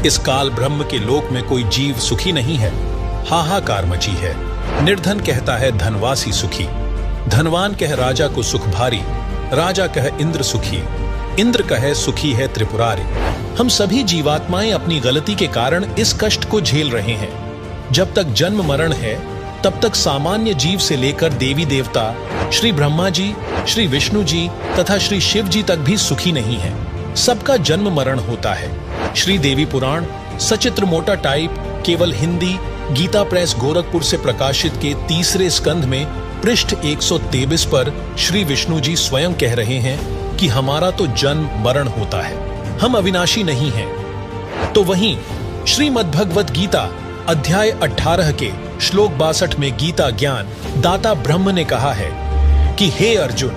इस काल ब्रह्म के लोक में कोई जीव सुखी नहीं है। हाहाकार मची है। निर्धन कहता है धनवासी सुखी, धनवान कह राजा को सुख भारी, राजा कह इंद्र सुखी, इंद्र कहे सुखी है त्रिपुरारी। हम सभी जीवात्माएं अपनी गलती के कारण इस कष्ट को झेल रहे हैं। जब तक जन्म मरण है तब तक सामान्य जीव से लेकर देवी देवता, श्री ब्रह्मा जी, श्री विष्णु जी तथा श्री शिव जी तक भी सुखी नहीं है। सबका जन्म मरण होता है। श्री देवी पुराण सचित्र मोटा टाइप केवल हिंदी गीता प्रेस गोरखपुर से प्रकाशित के 3रे स्कंध में पृष्ठ 123 पर श्री विष्णु जी स्वयं कह रहे हैं कि हमारा तो जन्म मरण होता है, हम अविनाशी नहीं हैं। तो वहीं श्रीमद्भगवत गीता अध्याय 18 के श्लोक 62 में गीता ज्ञान दाता ब्रह्म ने कहा है कि हे अर्जुन,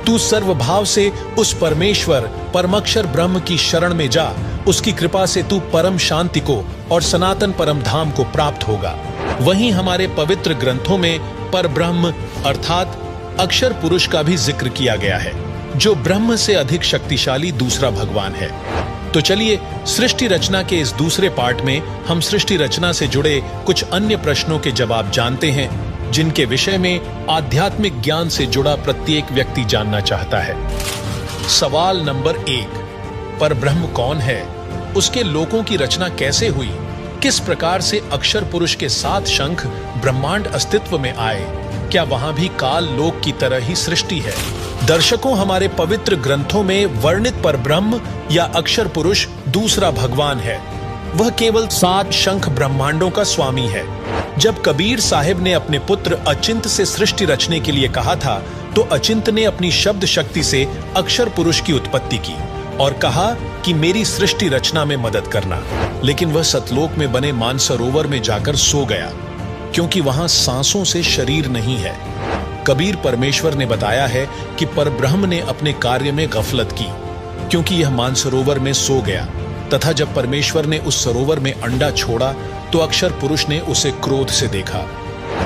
तू सर्वभाव से उस परमेश्वर परमक्षर ब्रह्म की शरण में जा, उसकी कृपा से तू परम शांति को और सनातन परम धाम को प्राप्त होगा। वहीं हमारे पवित्र ग्रंथों में परब्रह्म अर्थात अक्षर पुरुष का भी जिक्र किया गया है, जो ब्रह्म से अधिक शक्तिशाली दूसरा भगवान है। तो चलिए सृष्टि रचना के इस दूसरे पार्ट में हम सृष्टि रचना से जुड़े कुछ अन्य प्रश्नों के जवाब जानते हैं, जिनके विषय में आध्यात्मिक ज्ञान से जुड़ा प्रत्येक व्यक्ति जानना चाहता है। सवाल नंबर 1, परब्रह्म कौन है? उसके लोकों की रचना कैसे हुई? किस प्रकार से अक्षर पुरुष के 7 शंख ब्रह्मांड अस्तित्व में आए? क्या वहां भी काल लोक की तरह ही सृष्टि है? दर्शकों, हमारे पवित्र ग्रंथों में वर्णित परब्रह्म या अक्षर पुरुष दूसरा भगवान है। वह केवल 7 शंख ब्रह्मांडों का स्वामी है। जब कबीर साहिब ने अपने पुत्र अचिंत से सृष्टि रचने के लिए कहा था, तो अचिंत ने अपनी शब्द शक्ति से अक्षर पुरुष की उत्पत्ति की और कहा कि मेरी सृष्टि रचना में मदद करना। लेकिन वह सतलोक में बने मानसरोवर में जाकर सो गया, क्योंकि वहां सांसों से शरीर नहीं है। कबीर परमेश्वर ने बताया है कि परब्रह्म ने अपने कार्य में गफलत की, क्योंकि यह मानसरोवर में सो गया, तथा जब परमेश्वर ने उस सरोवर में अंडा छोड़ा तो अक्षर पुरुष ने उसे क्रोध से देखा।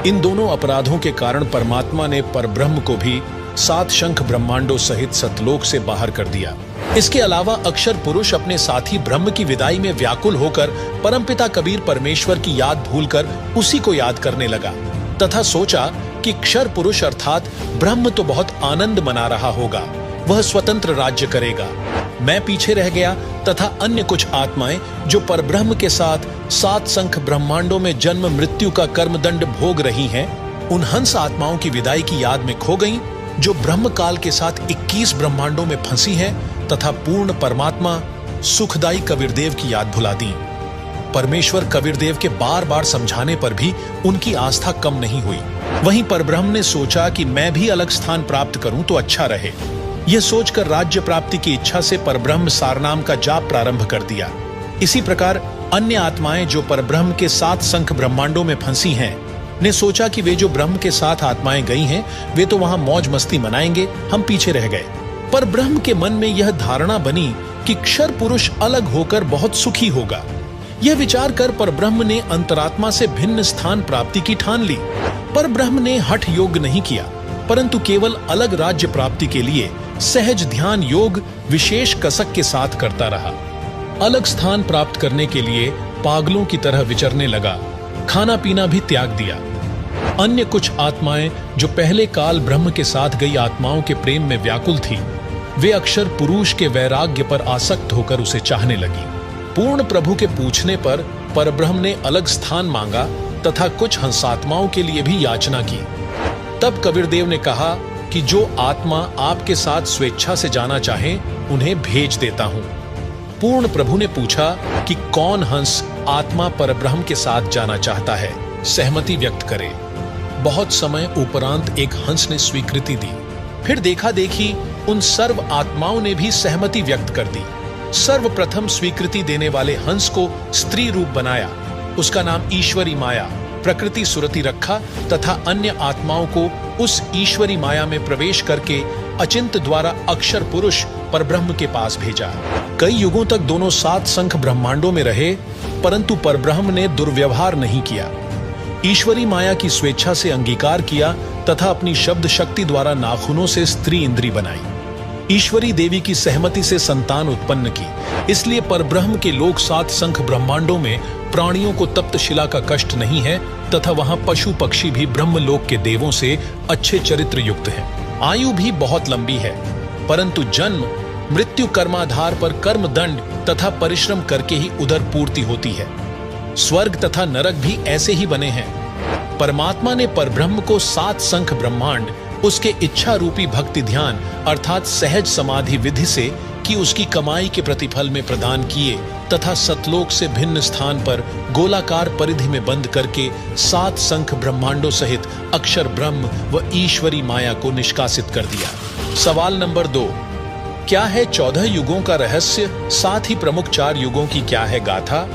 इन दोनों अपराधों के कारण परमात्मा ने परब्रह्म को भी 7 शंख ब्रह्मांडों सहित सतलोक से बाहर कर दिया। इसके अलावा अक्षर पुरुष अपने साथी ब्रह्म की विदाई में व्याकुल होकर परमपिता कबीर परमेश्वर की याद भूलकर उसी को याद करने लगा, तथा सोचा कि क्षर पुरुष अर्थात ब्रह्म तो बहुत आनंद मना रहा होगा, वह स्वतंत्र राज्य करेगा। मैं पीछे रह गया तथा अन्य कुछ आत्माएं जो परब्रह्म के साथ 7 शंख ब्रह्मांडों में जन्म मृत्यु का कर्मदंड भोग रही हैं, उन हंस आत्माओं की विदाई की याद में खो गईं, जो ब्रह्म काल के साथ 21 ब्रह्मांडों में फंसी हैं, तथा पूर्ण परमात्मा सुखदाई कबीरदेव की याद भुला दी। परमेश्वर कबीरदेव के बार बार समझाने पर भी उनकी आस्था कम नहीं हुई। वहीं परब्रह्म ने सोचा कि मैं भी अलग स्थान प्राप्त करूं तो अच्छा रहे। यह सोचकर राज्य प्राप्ति की इच्छा से परब्रह्म सारनाम का जाप प्रारंभ कर दिया। इसी प्रकार अन्य आत्माएं जो परब्रह्म के 7 शंख ब्रह्मांडों में फंसी हैं, ने सोचा कि वे जो ब्रह्म के साथ आत्माएं गई हैं, वे तो वहां मौज मस्ती मनाएंगे, हम पीछे रह गए। पर ब्रह्म के मन में यह धारणा बनी कि क्षर पुरुष अलग होकर बहुत सुखी होगा। यह विचार कर परब्रह्म ने अंतरात्मा से भिन्न स्थान प्राप्ति की ठान ली। पर ब्रह्म ने हठ योग नहीं किया, परंतु केवल अलग राज्य प्राप्ति के लिए सहज ध्यान योग विशेष कसक के साथ करता रहा। अलग स्थान प्राप्त करने के लिए पागलों की तरह विचरने लगा, खाना पीना भी त्याग दिया। अन्य कुछ आत्माएं जो पहले काल ब्रह्म के साथ गई आत्माओं के प्रेम में व्याकुल थी, वे अक्षर पुरुष के वैराग्य पर आसक्त होकर उसे चाहने लगी। पूर्ण प्रभु के पूछने पर परब्रह्म ने अलग स्थान मांगा तथा कुछ हंसात्माओं के लिए भी याचना की। तब कबीरदेव ने कहा कि जो आत्मा आपके साथ स्वेच्छा से जाना चाहे, उन्हें भेज देता हूं। पूर्ण प्रभु ने पूछा कि कौन हंस आत्मा परब्रह्म के साथ जाना चाहता है, सहमति व्यक्त करे। बहुत समय उपरांत एक हंस ने स्वीकृति दी। फिर देखा देखी उन सर्व आत्माओं ने भी सहमति व्यक्त कर दी। सर्वप्रथम स्वीकृति देने वाले हंस को स्त्री रूप बनाया, उसका नाम ईश्वरी माया प्रकृति सुरति रखा तथा अन्य आत्माओं को उस ईश्वरी माया में प्रवेश करके अचिंत द्वारा अक्षर पुरुष परब्रह्म के पास भेजा। कई युगों तक दोनों 7 शंख ब्रह्मांडों में रहे, परंतु परब्रह्म ने दुर्व्यवहार नहीं किया। ईश्वरी माया की स्वेच्छा से अंगीकार किया तथा अपनी शब्द शक्ति द्वारा नाखूनों से स्त्री इंद्री बनाई। ईश्वरी देवी की सहमति से संतान उत्पन्न की। इसलिए परब्रह्म के लोक 7 संख ब्रह्मांडों में प्राणियों को तप्त शिला का कष्ट नहीं है तथा वहां पशु पक्षी भी ब्रह्मलोक के देवों से अच्छे चरित्र युक्त हैं। आयु भी बहुत लंबी है, परंतु जन्म मृत्यु कर्माधार पर कर्म दंड तथा परिश्रम करके ही उधर पूर्ति होती है। स्वर्ग तथा नरक भी ऐसे ही बने हैं। परमात्मा ने परब्रह्म को 7 संख ब्रह्मांड उसके इच्छा रूपी भक्ति ध्यान अर्थात सहज समाधि विधि से कि उसकी कमाई के प्रतिफल में प्रदान किए तथा सतलोक से भिन्न स्थान पर गोलाकार परिधि में बंद करके 7 संख ब्रह्मांडों सहित अक्षर ब्रह्म व ईश्वरी माया को निष्कासित कर दिया। सवाल नंबर 2, क्या है 14 युगों का रहस्य, साथ ही प्रमुख 4 युगों की क्या है गाथा?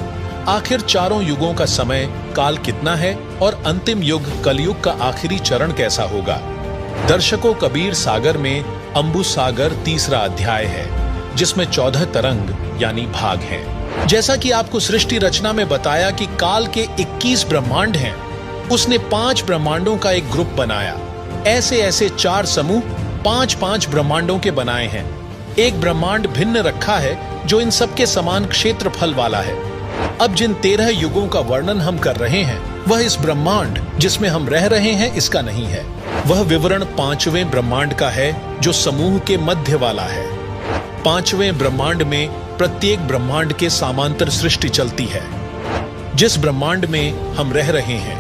आखिर चारों युगों का समय काल कितना है और अंतिम युग कलयुग का आखिरी चरण कैसा होगा? दर्शकों, कबीर सागर में अम्बु सागर 3रा अध्याय है, जिसमें 14 तरंग यानी भाग हैं। जैसा कि आपको सृष्टि रचना में बताया कि काल के 21 ब्रह्मांड हैं, उसने 5 ब्रह्मांडों का एक ग्रुप बनाया। ऐसे ऐसे 4 समूह 5-5 ब्रह्मांडों के बनाए हैं। एक ब्रह्मांड भिन्न रखा है जो इन सबके समान क्षेत्रफल वाला है। अब जिन 13 युगों का वर्णन हम कर रहे हैं वह इस ब्रह्मांड जिसमें हम रह रहे हैं इसका नहीं है। वह विवरण 5वें ब्रह्मांड का है जो समूह के मध्य वाला है। 5वें ब्रह्मांड में प्रत्येक ब्रह्मांड के समांतर सृष्टि चलती है। जिस ब्रह्मांड में हम रह रहे हैं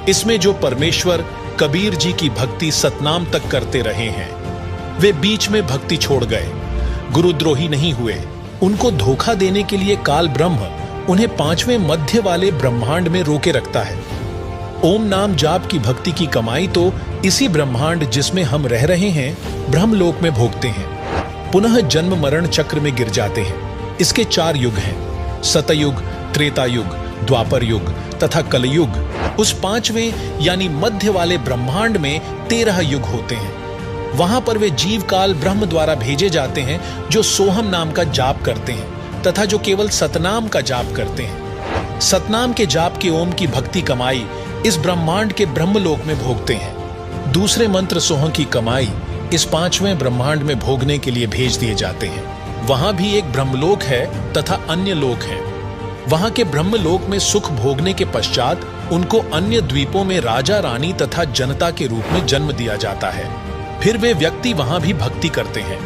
इसमें जो परमेश्वर कबीर जी की भक्ति सतनाम तक करते रहे हैं, वे बीच में भक्ति छोड़ गए, गुरुद्रोही नहीं हुए। उनको धोखा देने के लिए काल ब्रह्म उन्हें 5वें मध्य वाले ब्रह्मांड में रोके रखता है। ओम नाम जाप की भक्ति की कमाई तो इसी ब्रह्मांड जिसमें हम रह रहे हैं ब्रह्मलोक में भोगते हैं। पुनः जन्म मरण चक्र में गिर जाते हैं। इसके 4 युग हैं, सतयुग, त्रेता युग, द्वापर युग तथा कलयुग। उस 5वें यानी मध्य वाले ब्रह्मांड में 13 युग होते हैं। वहां पर वे जीव काल ब्रह्म द्वारा भेजे जाते हैं जो सोहम नाम का जाप करते हैं तथा जो केवल सतनाम का जाप करते हैं। सतनाम के जाप के ओम की भक्ति कमाई इस ब्रह्मांड के ब्रह्मलोक में भोगते हैं। दूसरे मंत्र सोह की कमाई इस 5वें ब्रह्मांड में भोगने के लिए भेज दिए जाते हैं। वहां भी एक ब्रह्मलोक है तथा अन्य लोक है। वहां के ब्रह्मलोक में सुख भोगने के पश्चात उनको अन्य द्वीपों में राजा रानी तथा जनता के रूप में जन्म दिया जाता है। फिर वे व्यक्ति वहां भी भक्ति करते हैं।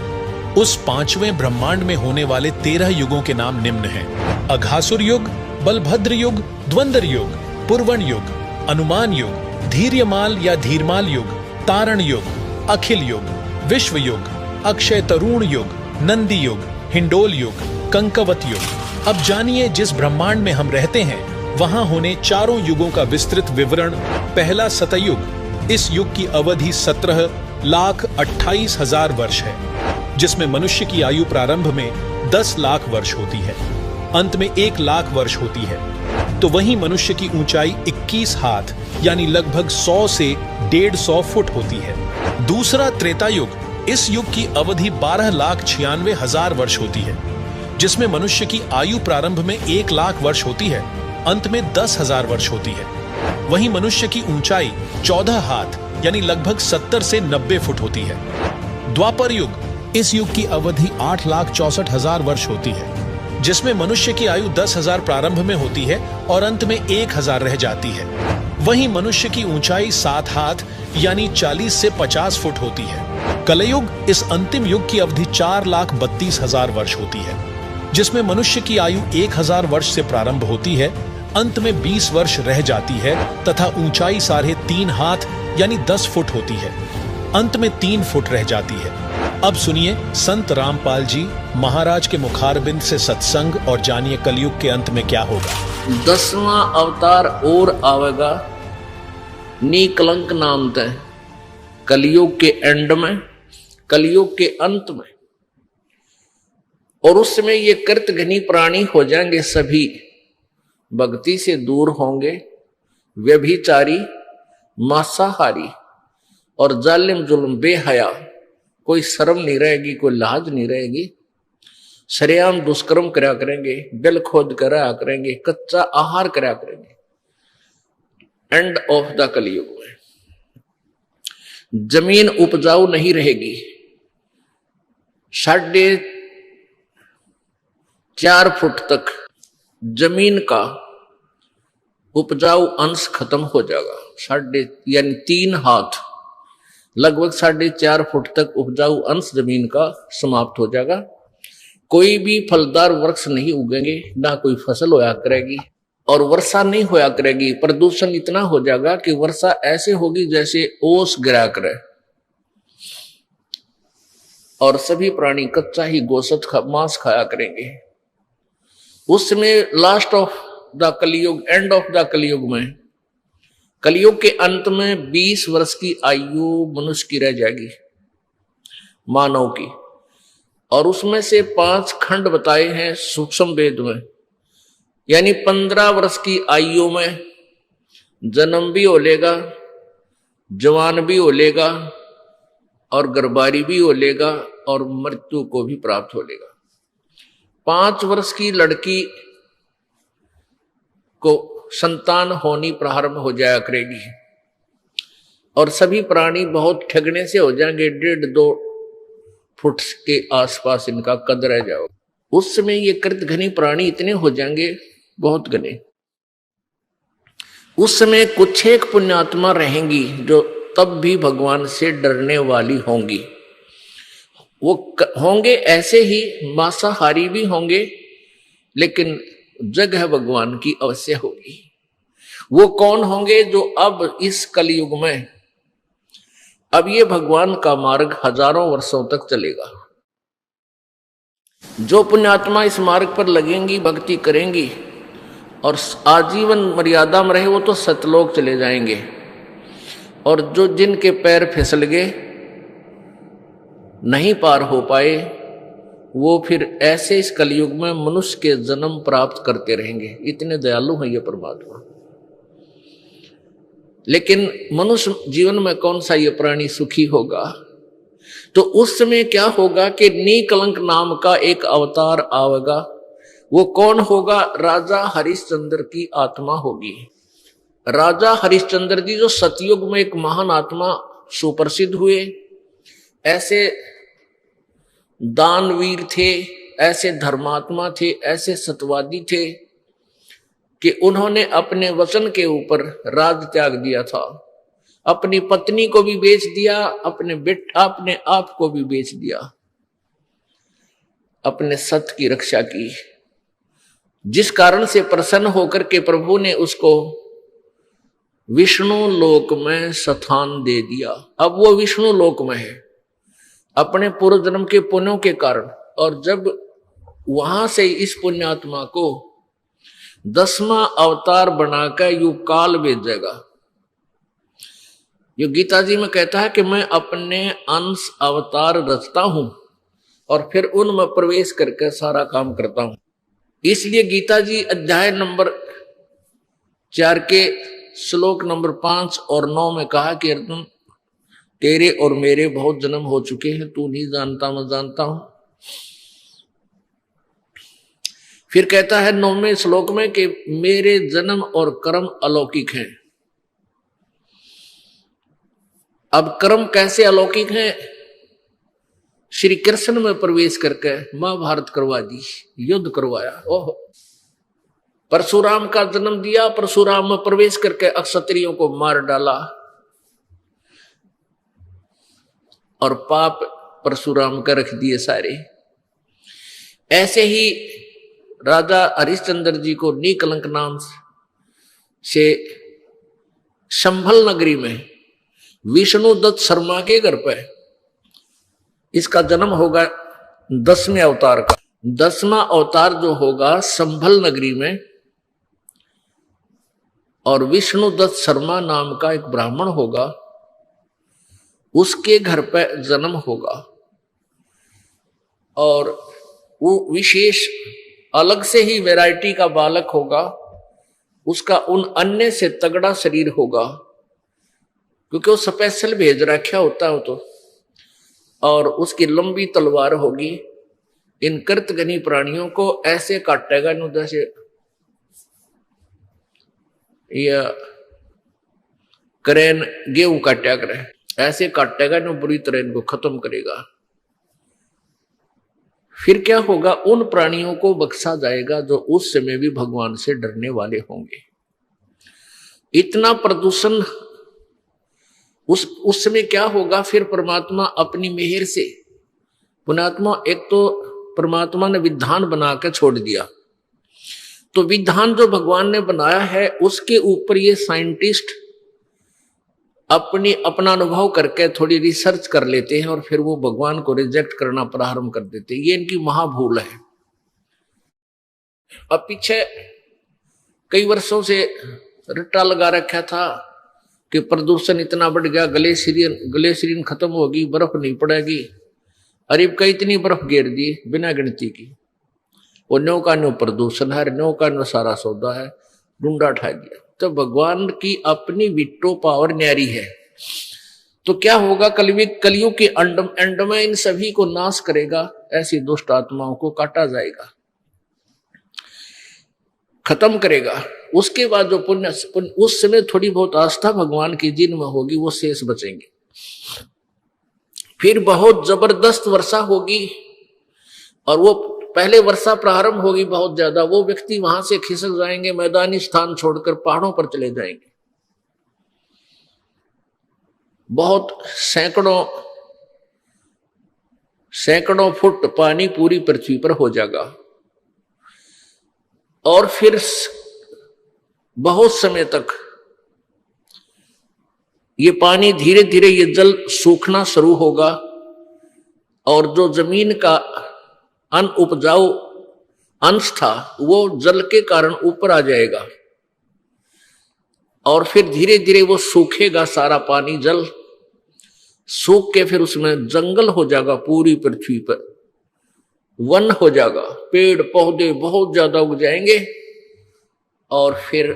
उस 5वें ब्रह्मांड में होने वाले 13 युगों के नाम निम्न हैं: अघासुर युग, बलभद्र युग, द्वंद्व युग, पुरवन युग, अनुमान युग, धीर्यमाल या धीरमाल युग, तारण युग, अखिल युग, विश्व युग, अक्षय तरुण युग, नंदी युग, हिंडोल युग, कंकवत युग। अब जानिए जिस ब्रह्मांड में हम रहते हैं वहां होने चारों युगों का विस्तृत विवरण। पहला सतयुग, इस युग की अवधि 17,28,000 वर्ष है, जिसमें मनुष्य की आयु प्रारंभ में 10 लाख वर्ष होती है, अंत में 1 लाख वर्ष होती है। तो वहीं मनुष्य की ऊंचाई 21 हाथ यानी लगभग 100 से 150 फुट होती है। दूसरा त्रेता युग, इस युग की अवधि 12,96,000 वर्ष होती है, जिसमें मनुष्य की आयु प्रारंभ में 1 लाख वर्ष होती है, अंत में 10,000 वर्ष होती है। वहीं मनुष्य की ऊंचाई 14 हाथ यानी लगभग 70 से 90 फुट होती है। द्वापर युग, इस युग की अवधि 8,64,000 वर्ष होती है, जिसमें मनुष्य की आयु 10,000 प्रारंभ में होती है और अंत में 1,000 रह जाती है। वहीं मनुष्य की ऊंचाई 7 हाथ यानी 40 से 50 फुट होती है। कलयुग, इस अंतिम युग की अवधि 4,32,000 वर्ष होती है, जिसमें मनुष्य की आयु 1,000 वर्ष से प्रारंभ होती है, अंत में 20 वर्ष रह जाती है तथा ऊंचाई 3.5 हाथ यानी 10 फुट होती है, अंत में 3 फुट रह जाती है। अब सुनिए संत रामपाल जी महाराज के मुखारबिंद से सत्संग और जानिए कलयुग के अंत में क्या होगा। 10वां अवतार और आवेगा निकलंक नाम तय, कलयुग के एंड में, कलयुग के अंत में। और उस समय ये कृत घनी प्राणी हो जाएंगे, सभी भक्ति से दूर होंगे, व्यभिचारी, मांसाहारी और जालिम जुल्म बेहया, कोई शर्म नहीं रहेगी, कोई लाज नहीं रहेगी। सरेआम दुष्कर्म करा करेंगे, बिल खोद करा करेंगे, कच्चा आहार करा करेंगे। एंड ऑफ द कलयुग में जमीन उपजाऊ नहीं रहेगी, 4.5 फुट तक जमीन का उपजाऊ अंश खत्म हो जाएगा। यानी 3 हाथ, लगभग 4.5 फुट तक उपजाऊ अंश जमीन का समाप्त हो जाएगा। कोई भी फलदार वृक्ष नहीं उगेंगे, ना कोई फसल होया करेगी, और वर्षा नहीं होया करेगी। प्रदूषण इतना हो जाएगा कि वर्षा ऐसे होगी जैसे ओस गिरा करे, और सभी प्राणी कच्चा ही गोश्त मांस खाया करेंगे। उस समय लास्ट ऑफ द कलयुग, एंड ऑफ द कलयुग में, कलयुग के अंत में 20 वर्ष की आयु मनुष्य की रह जाएगी, मानव की। और उसमें से 5 खंड बताए हैं सूक्ष्म वेद में, यानी 15 वर्ष की आयु में जन्म भी हो लेगा, जवान भी हो लेगा, और गर्भारी भी हो लेगा, और मृत्यु को भी प्राप्त हो लेगा। 5 वर्ष की लड़की को संतान होनी प्रारंभ हो जाया करेगी, और सभी प्राणी बहुत ठगने से हो जाएंगे। 1.5-2 फुट के आसपास इनका कद रह जाओ। उस समय ये कृत घनी प्राणी इतने हो जाएंगे, बहुत घने। उस समय कुछ एक पुण्यात्मा रहेंगी जो तब भी भगवान से डरने वाली होंगी। वो होंगे ऐसे ही मांसाहारी भी होंगे, लेकिन जगह भगवान की अवश्य होगी। वो कौन होंगे? जो अब इस कलयुग में, अब ये भगवान का मार्ग हजारों वर्षों तक चलेगा। जो पुण्यात्मा इस मार्ग पर लगेंगी, भक्ति करेंगी और आजीवन मर्यादा में रहे, वो तो सतलोक चले जाएंगे। और जो जिनके पैर फिसल गए, नहीं पार हो पाए, वो फिर ऐसे इस कलयुग में मनुष्य के जन्म प्राप्त करते रहेंगे। इतने दयालु हैं ये परमात्मा। लेकिन मनुष्य जीवन में कौन सा ये प्राणी सुखी होगा? तो उस समय क्या होगा कि निकलंक नाम का एक अवतार आवेगा। वो कौन होगा? राजा हरिश्चंद्र की आत्मा होगी। राजा हरिश्चंद्र जी जो सतयुग में एक महान आत्मा सुप्रसिद्ध हुए, ऐसे दानवीर थे, ऐसे धर्मात्मा थे, ऐसे सत्यवादी थे कि उन्होंने अपने वचन के ऊपर राज त्याग दिया था। अपनी पत्नी को भी बेच दिया, अपने आप को भी बेच दिया, अपने सत्य की रक्षा की। जिस कारण से प्रसन्न होकर के प्रभु ने उसको विष्णु लोक में स्थान दे दिया। अब वो विष्णु लोक में है अपने पूर्व जन्म के पुण्यों के कारण। और जब वहां से इस पुण्यात्मा को 10वां अवतार बनाकर यू काल भेजेगा। यो गीता जी में कहता है कि मैं अपने अंश अवतार रचता हूं और फिर उनमें प्रवेश करके सारा काम करता हूं। इसलिए गीता जी अध्याय नंबर 4 के श्लोक नंबर 5 और 9 में कहा कि अर्जुन, तेरे और मेरे बहुत जन्म हो चुके हैं, तू नहीं जानता, मैं जानता हूं। फिर कहता है 9वें श्लोक में कि मेरे जन्म और कर्म अलौकिक हैं। अब कर्म कैसे अलौकिक हैं? श्री कृष्ण में प्रवेश करके महाभारत करवा दी, युद्ध करवाया। ओहो, परशुराम का जन्म दिया, परशुराम में प्रवेश करके अक्षत्रियों को मार डाला और पाप परशुराम का रख दिए सारे। ऐसे ही राजा हरिश्चंद्र जी को निकलंक नाम से संभल नगरी में विष्णु दत्त शर्मा के घर पे इसका जन्म होगा 10वें अवतार का। 10वां अवतार जो होगा संभल नगरी में, और विष्णु दत्त शर्मा नाम का एक ब्राह्मण होगा, उसके घर पे जन्म होगा। और वो विशेष अलग से ही वैरायटी का बालक होगा। उसका उन अन्य से तगड़ा शरीर होगा, क्योंकि वो स्पेशल भेज रखा होता है तो। और उसकी लंबी तलवार होगी। इन कृतघ्नी प्राणियों को ऐसे काटेगा नु जैसे या करेन गेहूं काटा करे, ऐसे काटेगा नु बुरी तरह इनको खत्म करेगा। फिर क्या होगा, उन प्राणियों को बख्शा जाएगा जो उस समय भी भगवान से डरने वाले होंगे। इतना प्रदूषण उस समय क्या होगा, फिर परमात्मा अपनी मेहर से, पुण्यात्मा एक तो परमात्मा ने विधान बना के छोड़ दिया, तो विधान जो भगवान ने बनाया है उसके ऊपर ये साइंटिस्ट अपना अनुभव करके थोड़ी रिसर्च कर लेते हैं और फिर वो भगवान को रिजेक्ट करना प्रारंभ कर देते हैं। ये इनकी महाभूल है। अब पीछे कई वर्षों से रट्टा लगा रखा था कि प्रदूषण इतना बढ़ गया, ग्लेशियरिन खत्म होगी, बर्फ नहीं पड़ेगी। अरे कई इतनी बर्फ गिर दी बिना गिनती की, वो न्यो का न्यो प्रदूषण है, न्यो का न्यो सारा सौदा है, डूंडा उठा दिया। तो भगवान की अपनी विट्टो पावर न्यारी है। तो क्या होगा, कलयुग के एंड में इन सभी को नाश करेगा, ऐसी दुष्ट आत्माओं को काटा जाएगा, खत्म करेगा। उसके बाद जो पुण्य उस समय थोड़ी बहुत आस्था भगवान की जिनमें होगी वो शेष बचेंगे। फिर बहुत जबरदस्त वर्षा होगी और वो पहले वर्षा प्रारंभ होगी बहुत ज्यादा, वो व्यक्ति वहां से खिसक जाएंगे, मैदानी स्थान छोड़कर पहाड़ों पर चले जाएंगे। बहुत सैकड़ों फुट पानी पूरी पृथ्वी पर हो जाएगा और फिर बहुत समय तक ये पानी धीरे धीरे ये जल सूखना शुरू होगा और जो जमीन का अनउपजाऊ अंश था वो जल के कारण ऊपर आ जाएगा और फिर धीरे धीरे वो सूखेगा, सारा पानी जल सूख के फिर उसमें जंगल हो जाएगा, पूरी पृथ्वी पर वन हो जाएगा, पेड़ पौधे बहुत ज्यादा उग जाएंगे और फिर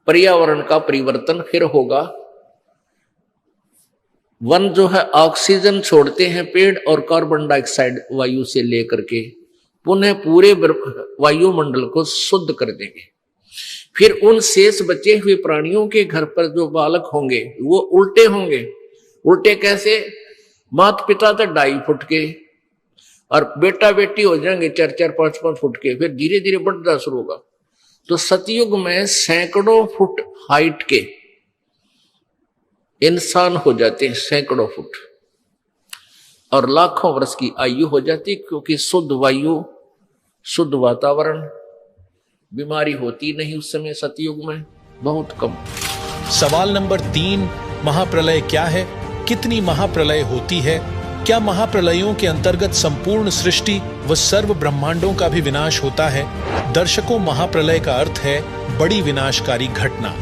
पर्यावरण का परिवर्तन फिर होगा। वन जो है ऑक्सीजन छोड़ते हैं पेड़ और कार्बन डाइऑक्साइड वायु से लेकर के पुनः पूरे वायुमंडल को शुद्ध कर देंगे। फिर उन शेष बचे हुए प्राणियों के घर पर जो बालक होंगे वो उल्टे होंगे। उल्टे कैसे? माता पिता तो 2.5 फुट के और बेटा बेटी हो जाएंगे 4-4, 5-5 फुट के, फिर धीरे धीरे बढ़ना शुरू होगा। तो सतयुग में सैकड़ों फुट हाइट के इंसान हो जाते हैं, सैकड़ों फुट, और लाखों वर्ष की आयु हो जाती, क्योंकि शुद्ध वायु, शुद्ध वातावरण, बीमारी होती नहीं उस समय सतयुग में, बहुत कम। सवाल नंबर 3, महाप्रलय क्या है? कितनी महाप्रलय होती है? क्या महाप्रलयों के अंतर्गत संपूर्ण सृष्टि व सर्व ब्रह्मांडों का भी विनाश होता है? दर्शकों, महाप्रलय का अर्थ है बड़ी विनाशकारी घटना।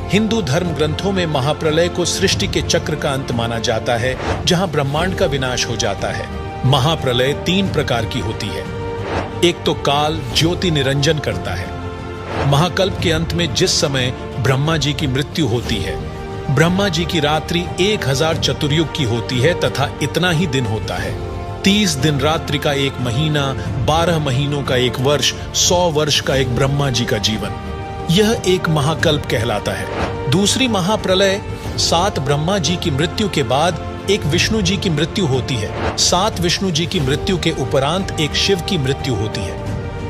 हिंदू धर्म ग्रंथों में महाप्रलय को सृष्टि के चक्र का अंत माना जाता है, जहां ब्रह्मांड का विनाश हो जाता है। महाप्रलय 3 प्रकार की होती है। एक तो काल ज्योति निरंजन करता है। महाकल्प के अंत में जिस समय ब्रह्मा जी की मृत्यु होती है, ब्रह्मा जी की रात्रि 1000 चतुर्युग की होती है तथा इतना ही दिन होता है। 30 दिन रात्रि का 1 महीना, 12 महीनों का 1 वर्ष, 100 वर्ष का एक ब्रह्मा जी का जीवन, यह एक महाकल्प कहलाता है। दूसरी महाप्रलय 7 ब्रह्मा जी की मृत्यु के बाद एक विष्णु जी की मृत्यु होती है। 7 विष्णु जी की मृत्यु के उपरांत एक शिव की मृत्यु होती है।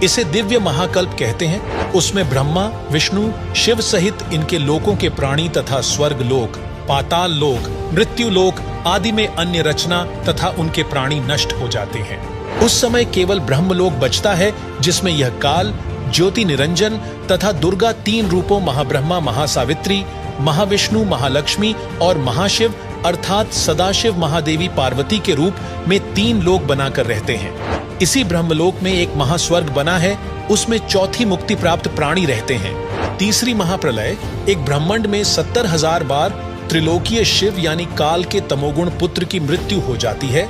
इसे दिव्य महाकल्प कहते हैं। उसमें ब्रह्मा, विष्णु, शिव सहित इनके लोकों के प्राणी तथा स्वर्ग लोक, पाताल लोक, मृत्यु लोक आदि में अन्य रचना तथा उनके प्राणी नष्ट हो जाते हैं। उस समय केवल ब्रह्मलोक बचता है, जिसमें यह काल, ज्योति निरंजन तथा दुर्गा 3 रूपों महाब्रह्मा, महासावित्री, महाविष्णु, महालक्ष्मी और महाशिव अर्थात सदाशिव महादेवी पार्वती के रूप में 3 लोक बनाकर रहते हैं। इसी ब्रह्मलोक में एक महास्वर्ग बना है, उसमें चौथी मुक्ति प्राप्त प्राणी रहते हैं। तीसरी महाप्रलय एक ब्रह्मांड में 70,000 बार त्रिलोकीय शिव यानी काल के तमोगुण पुत्र की मृत्यु हो जाती है।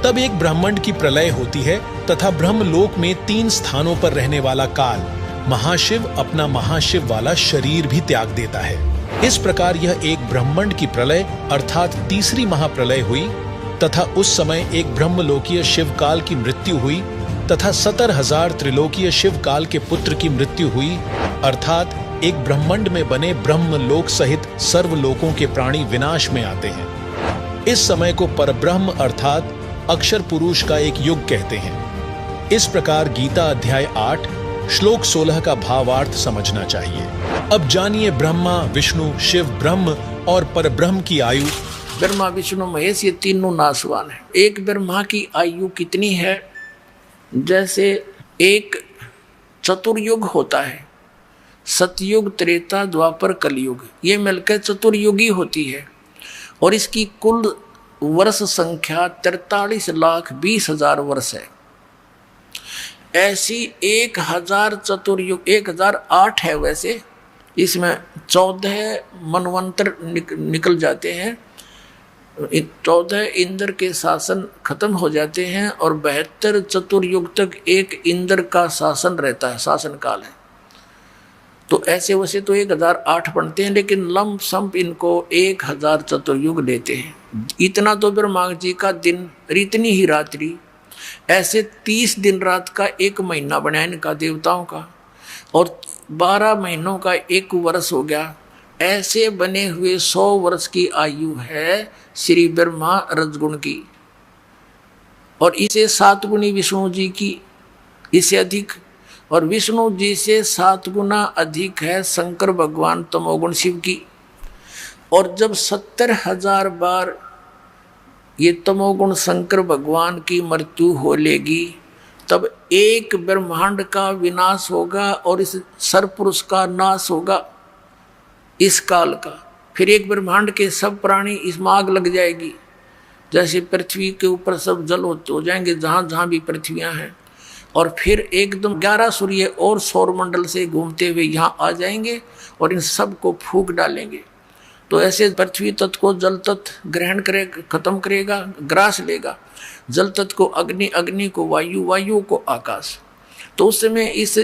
तब एक ब्रह्मांड की प्रलय होती है तथा ब्रह्मलोक में 3 स्थानों पर रहने वाला काल महाशिव अपना महाशिव वाला शरीर भी त्याग देता है। इस प्रकार यह एक ब्रह्मांड की प्रलय अर्थात तीसरी महाप्रलय हुई तथा उस समय एक ब्रह्मलोकीय शिव काल की मृत्यु हुई तथा 70,000 त्रिलोकीय शिव काल के पुत्र की मृत्यु हुई अर्थात एक ब्रह्मांड में बने ब्रह्मलोक सहित सर्वलोकों के प्राणी विनाश में आते हैं। इस समय को परब्रह्म अर्थात अक्षर पुरुष का एक युग कहते हैं। इस प्रकार गीता अध्याय 8 श्लोक 16 का भावार्थ समझना चाहिए। अब जानिए ब्रह्मा, विष्णु, शिव, ब्रह्म और परब्रह्म की आयु। ब्रह्मा, विष्णु, महेश ये तीनों नासवान है। एक ब्रह्मा की आयु कितनी है? जैसे एक चतुर्युग होता है, सतयुग, त्रेता, द्वापर, कलयुग, ये मिलकर चतुर्युगी होती है और इसकी कुल वर्ष संख्या 43,20,000 वर्ष है। ऐसी 1000 चतुर्युग 1008 है। वैसे इसमें 14 मनवंतर निकल जाते हैं, 14 इंद्र के शासन खत्म हो जाते हैं और 72 चतुर्युग तक एक इंद्र का शासन रहता है, शासन काल है। तो ऐसे वैसे तो 1008 बनते हैं, लेकिन लंब संप इनको 1000 चतुर्युग देते हैं। इतना तो ब्रह्मा जी का दिन, इतनी ही रात्रि। ऐसे 30 दिन रात का एक महीना बना इनका देवताओं का, और 12 महीनों का एक वर्ष हो गया। ऐसे बने हुए 100 वर्ष की आयु है श्री ब्रह्मा रजगुण की, और इसे 7 गुनी विष्णु जी की, इससे अधिक, और विष्णु जी से 7 गुना अधिक है शंकर भगवान तमोगुण शिव की। और जब 70,000 बार ये तमोगुण शंकर भगवान की मृत्यु हो लेगी, तब एक ब्रह्मांड का विनाश होगा और इस सरपुरुष का नाश होगा इस काल का। फिर एक ब्रह्मांड के सब प्राणी इसमें आग लग जाएगी, जैसे पृथ्वी के ऊपर सब जल हो जाएंगे जहाँ जहाँ भी पृथ्वियाँ हैं, और फिर एकदम 11 सूर्य और सौर मंडल से घूमते हुए यहाँ आ जाएंगे और इन सब को फूंक डालेंगे। तो ऐसे पृथ्वी तत्व को जल तत्व ग्रहण करेगा, खत्म करेगा, ग्रास लेगा। जल तत्व को अग्नि, अग्नि को वायु, वायु को आकाश। तो उस समय इस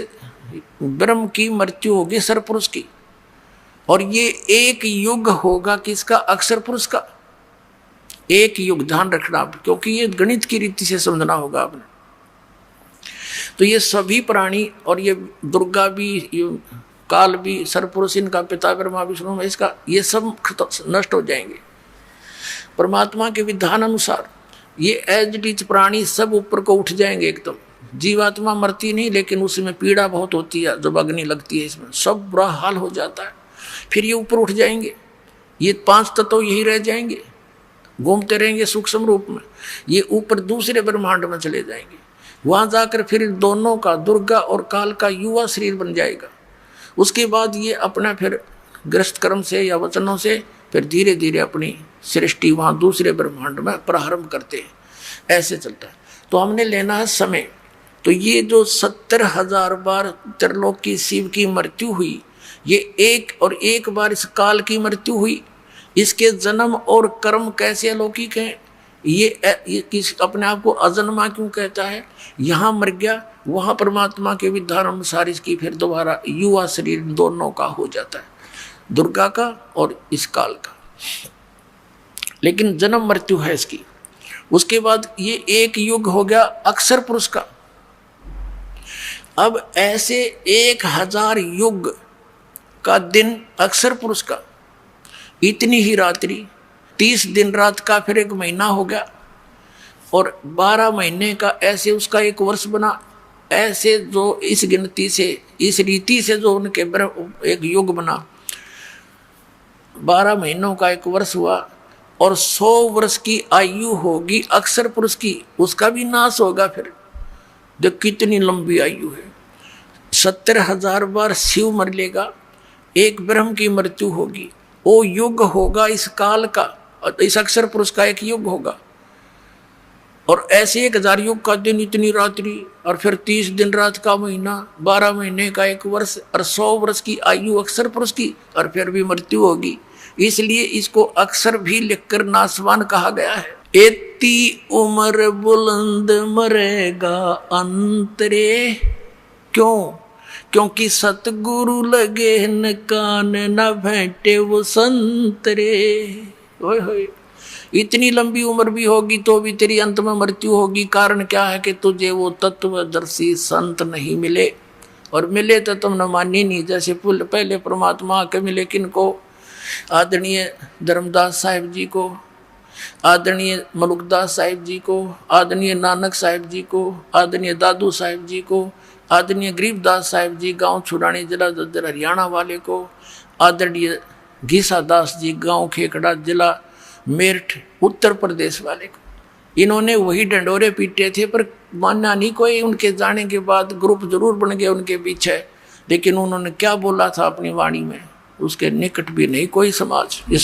ब्रह्म की मृत्यु होगी सरपुरुष की, और ये एक युग होगा किसका? अक्षर पुरुष का। एक युग, ध्यान रखना, क्योंकि ये गणित की रीति से समझना होगा आपने। तो ये सभी प्राणी, और ये दुर्गा भी, ये काल भी, सरपुरुष, इनका पिता ब्रह्मा विष्णु में, इसका ये सब नष्ट हो जाएंगे परमात्मा के विधान अनुसार। ये एज इट इज प्राणी सब ऊपर को उठ जाएंगे एकदम। जीवात्मा मरती नहीं, लेकिन उसमें पीड़ा बहुत होती है जब अग्नि लगती है, इसमें सब बुरा हाल हो जाता है। फिर ये ऊपर उठ जाएंगे, ये 5 तत्व यही रह जाएंगे, घूमते रहेंगे सूक्ष्म रूप में। ये ऊपर दूसरे ब्रह्मांड में चले जाएंगे, वहां जाकर फिर दोनों का, दुर्गा और काल का युवा शरीर बन जाएगा। उसके बाद ये अपना फिर ग्रस्त कर्म से या वचनों से फिर धीरे धीरे अपनी सृष्टि वहां दूसरे ब्रह्मांड में प्रारंभ करते हैं। ऐसे चलता है। तो हमने लेना है समय। तो ये जो 70,000 बार त्रिलोक की शिव की मृत्यु हुई, ये एक बार इस काल की मृत्यु हुई। इसके जन्म और कर्म कैसे अलौकिक हैं। ये किस अपने आप को अजन्मा क्यों कहता है? यहाँ मर गया, वहाँ परमात्मा के विधान अनुसार इसकी फिर दोबारा युवा शरीर दोनों का हो जाता है, दुर्गा का और इस काल का। लेकिन जन्म मृत्यु है इसकी। उसके बाद ये एक युग हो गया अक्षर पुरुष का। अब ऐसे 1000 युग का दिन अक्षर पुरुष का, इतनी ही रात्रि, 30 दिन रात का फिर एक महीना हो गया, और 12 महीने का ऐसे उसका एक वर्ष बना। ऐसे जो इस गिनती से, इस रीति से जो उनके एक युग बना, 12 महीनों का एक वर्ष हुआ, और 100 वर्ष की आयु होगी अक्षर पुरुष की, उसका भी नाश होगा। फिर देख कितनी लंबी आयु है। 70,000 बार शिव मर लेगा, एक ब्रह्म की मृत्यु होगी, वो युग होगा इस काल का, इस अक्षर पुरुष का एक युग होगा। और ऐसे 1000 युग का दिन, इतनी रात्रि, और फिर 30 दिन रात का महीना, 12 महीने का एक वर्ष, और 100 वर्ष की आयु अक्षर पुरुष की, और फिर भी मृत्यु होगी। इसलिए इसको अक्षर भी लिखकर नासवान कहा गया है। एती उम्र बुलंद मरेगा अंतरे, क्यों? क्योंकि सतगुरु लगे न कान न भेंटे वो संतरे। ओए होए, इतनी लंबी उम्र भी होगी तो भी तेरी अंत में मृत्यु होगी। कारण क्या है कि तुझे वो तत्वदर्शी संत नहीं मिले, और मिले तो तुमने मानी नहीं। जैसे पहले परमात्मा के मिले किनको? आदरणीय धर्मदास साहिब जी को, आदरणीय मलुकदास साहिब जी को, आदरणीय नानक साहिब जी को, आदरणीय दादू साहिब जी को, आदरणीय गरीबदास साहिब जी गांव छुड़ानी जिला दद्दर हरियाणा वाले को, आदरणीय घीसा दास जी गांव खेकड़ा जिला मेरठ उत्तर प्रदेश वाले को। इन्होंने वही डंडोरे पीटे थे, पर मानना नहीं कोई। उनके जाने के बाद ग्रुप जरूर बन गए उनके पीछे, लेकिन उन्होंने क्या बोला था अपनी वाणी में उसके निकट भी नहीं कोई समाज।